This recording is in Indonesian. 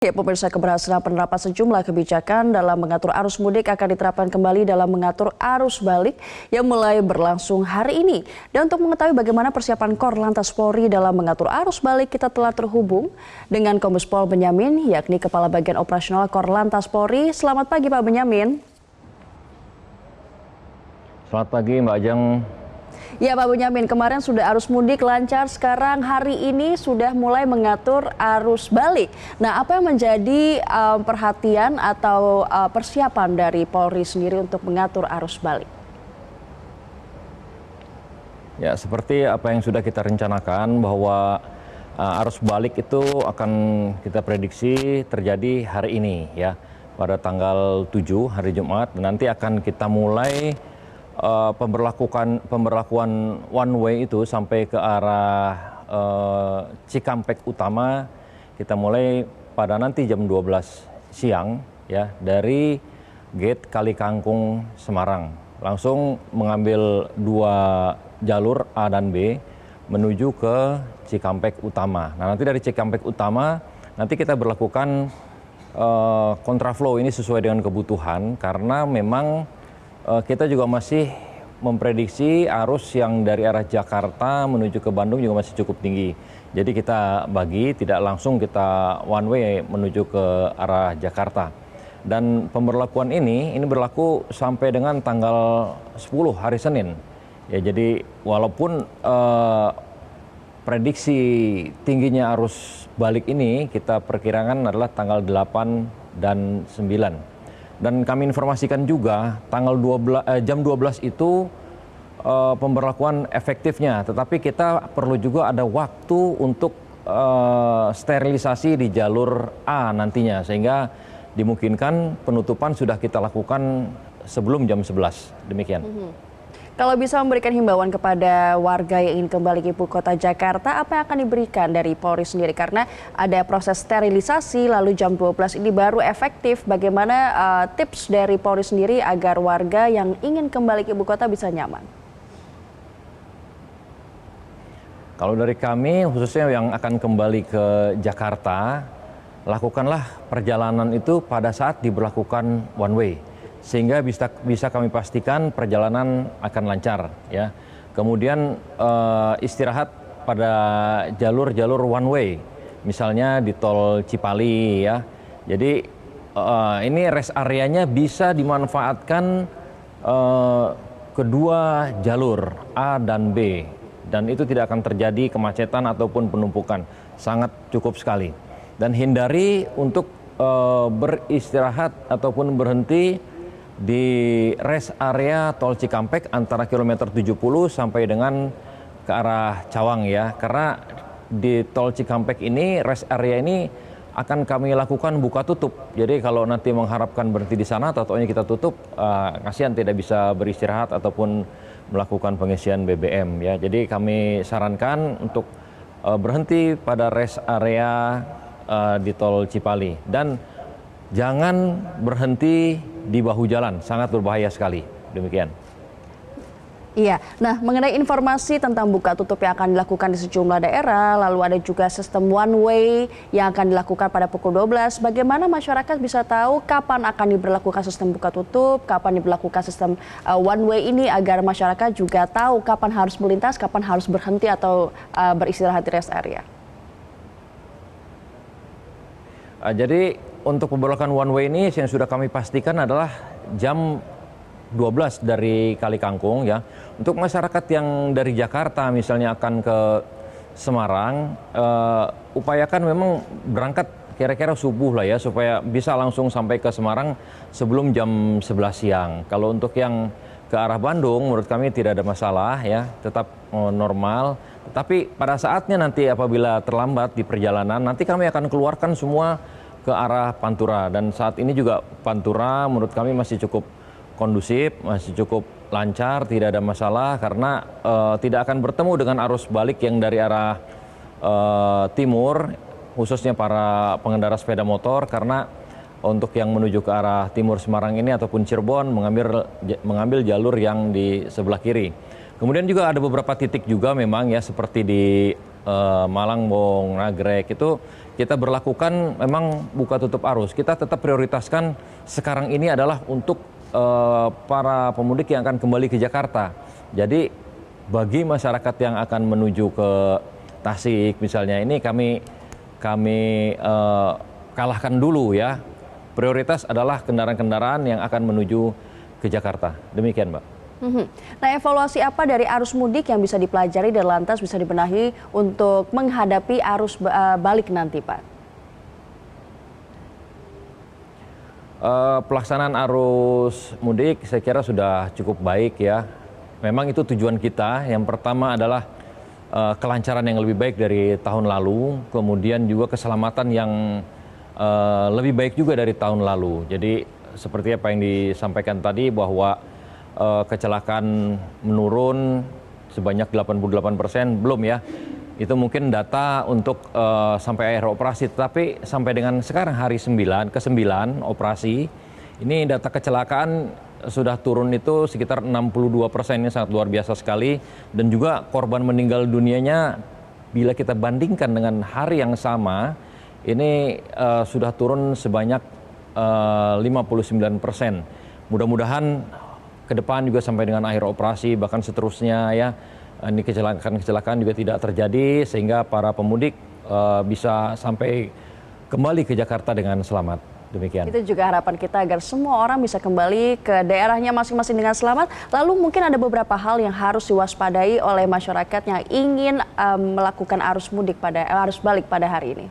Ya, pemirsa, keberhasilan penerapan sejumlah kebijakan dalam mengatur arus mudik akan diterapkan kembali dalam mengatur arus balik yang mulai berlangsung hari ini. Dan untuk mengetahui bagaimana persiapan Korlantas Polri dalam mengatur arus balik, kita telah terhubung dengan Kombes Pol Benyamin, yakni Kepala Bagian Operasional Korlantas Polri. Selamat pagi, Pak Benyamin. Selamat pagi, Mbak Ajeng. Ya, Pak Benyamin, kemarin sudah arus mudik lancar, sekarang hari ini sudah mulai mengatur arus balik. Nah, apa yang menjadi perhatian atau persiapan dari Polri sendiri untuk mengatur arus balik? Ya, seperti apa yang sudah kita rencanakan bahwa arus balik itu akan kita prediksi terjadi hari ini ya, pada tanggal 7 hari Jumat, dan nanti akan kita mulai pemberlakuan one way itu sampai ke arah Cikampek Utama. Kita mulai pada nanti jam 12 siang ya, dari gate Kali Kangkung Semarang, langsung mengambil dua jalur A dan B menuju ke Cikampek Utama. Nah, nanti dari Cikampek Utama nanti kita berlakukan kontraflow ini sesuai dengan kebutuhan, karena memang kita juga masih memprediksi arus yang dari arah Jakarta menuju ke Bandung juga masih cukup tinggi. Jadi kita bagi, tidak langsung kita one way menuju ke arah Jakarta. Dan pemberlakuan ini berlaku sampai dengan tanggal 10 hari Senin. Ya, jadi walaupun prediksi tingginya arus balik ini kita perkirakan adalah tanggal 8 dan 9. Dan kami informasikan juga tanggal jam 12 itu pemberlakuan efektifnya, tetapi kita perlu juga ada waktu untuk sterilisasi di jalur A nantinya, sehingga dimungkinkan penutupan sudah kita lakukan sebelum jam 11. Demikian. Kalau bisa memberikan himbauan kepada warga yang ingin kembali ke ibu kota Jakarta, apa yang akan diberikan dari Polri sendiri? Karena ada proses sterilisasi, lalu jam 12 ini baru efektif. Bagaimana tips dari Polri sendiri agar warga yang ingin kembali ke ibu kota bisa nyaman? Kalau dari kami, khususnya yang akan kembali ke Jakarta, lakukanlah perjalanan itu pada saat diberlakukan one way, sehingga bisa kami pastikan perjalanan akan lancar ya. Kemudian istirahat pada jalur-jalur one way, misalnya di tol Cipali ya. Jadi ini rest areanya bisa dimanfaatkan kedua jalur A dan B, dan itu tidak akan terjadi kemacetan ataupun penumpukan, sangat cukup sekali. Dan hindari untuk beristirahat ataupun berhenti di rest area tol Cikampek antara kilometer 70 sampai dengan ke arah Cawang ya. Karena di tol Cikampek ini, rest area ini akan kami lakukan buka tutup. Jadi kalau nanti mengharapkan berhenti di sana, totonya kita tutup, kasihan tidak bisa beristirahat ataupun melakukan pengisian BBM ya. Jadi kami sarankan untuk berhenti pada rest area di tol Cipali, dan jangan berhenti di bahu jalan, sangat berbahaya sekali. Demikian. Iya, nah mengenai informasi tentang buka tutup yang akan dilakukan di sejumlah daerah, lalu ada juga sistem one way yang akan dilakukan pada pukul 12. Bagaimana masyarakat bisa tahu kapan akan diberlakukan sistem buka tutup, kapan diberlakukan sistem one way ini, agar masyarakat juga tahu kapan harus melintas, kapan harus berhenti atau beristirahat di rest area? Jadi untuk pemberlakuan one way ini yang sudah kami pastikan adalah jam 12 dari Kali Kangkung ya. Untuk masyarakat yang dari Jakarta misalnya akan ke Semarang, upayakan memang berangkat kira-kira subuh lah ya, supaya bisa langsung sampai ke Semarang sebelum jam 11 siang. Kalau untuk yang ke arah Bandung, menurut kami tidak ada masalah ya, tetap normal. Tapi pada saatnya nanti apabila terlambat di perjalanan, nanti kami akan keluarkan semua ke arah Pantura. Dan saat ini juga Pantura menurut kami masih cukup kondusif, masih cukup lancar, tidak ada masalah, karena tidak akan bertemu dengan arus balik yang dari arah timur, khususnya para pengendara sepeda motor, karena untuk yang menuju ke arah timur Semarang ini ataupun Cirebon mengambil jalur yang di sebelah kiri. Kemudian juga ada beberapa titik juga memang ya, seperti di Malangbong, Nagrek itu kita berlakukan memang buka tutup arus. Kita tetap prioritaskan sekarang ini adalah untuk para pemudik yang akan kembali ke Jakarta. Jadi bagi masyarakat yang akan menuju ke Tasik misalnya ini kami kalahkan dulu ya. Prioritas adalah kendaraan-kendaraan yang akan menuju ke Jakarta. Demikian, Mbak. Nah, evaluasi apa dari arus mudik yang bisa dipelajari dan lantas bisa dibenahi untuk menghadapi arus balik nanti, Pak? Pelaksanaan arus mudik saya kira sudah cukup baik ya. Memang itu tujuan kita. Yang pertama adalah kelancaran yang lebih baik dari tahun lalu, kemudian juga keselamatan yang lebih baik juga dari tahun lalu. Jadi seperti apa yang disampaikan tadi bahwa kecelakaan menurun sebanyak 88%, belum ya. Itu mungkin data untuk sampai akhir operasi, tetapi sampai dengan sekarang hari ke-9 operasi, ini data kecelakaan sudah turun itu sekitar 62%, ini sangat luar biasa sekali. Dan juga korban meninggal dunianya bila kita bandingkan dengan hari yang sama, ini sudah turun sebanyak 59%. Mudah-mudahan ke depan juga sampai dengan akhir operasi bahkan seterusnya ya, ini kecelakaan juga tidak terjadi sehingga para pemudik bisa sampai kembali ke Jakarta dengan selamat. Demikian. Itu juga harapan kita agar semua orang bisa kembali ke daerahnya masing-masing dengan selamat. Lalu mungkin ada beberapa hal yang harus diwaspadai oleh masyarakat yang ingin melakukan arus balik pada hari ini.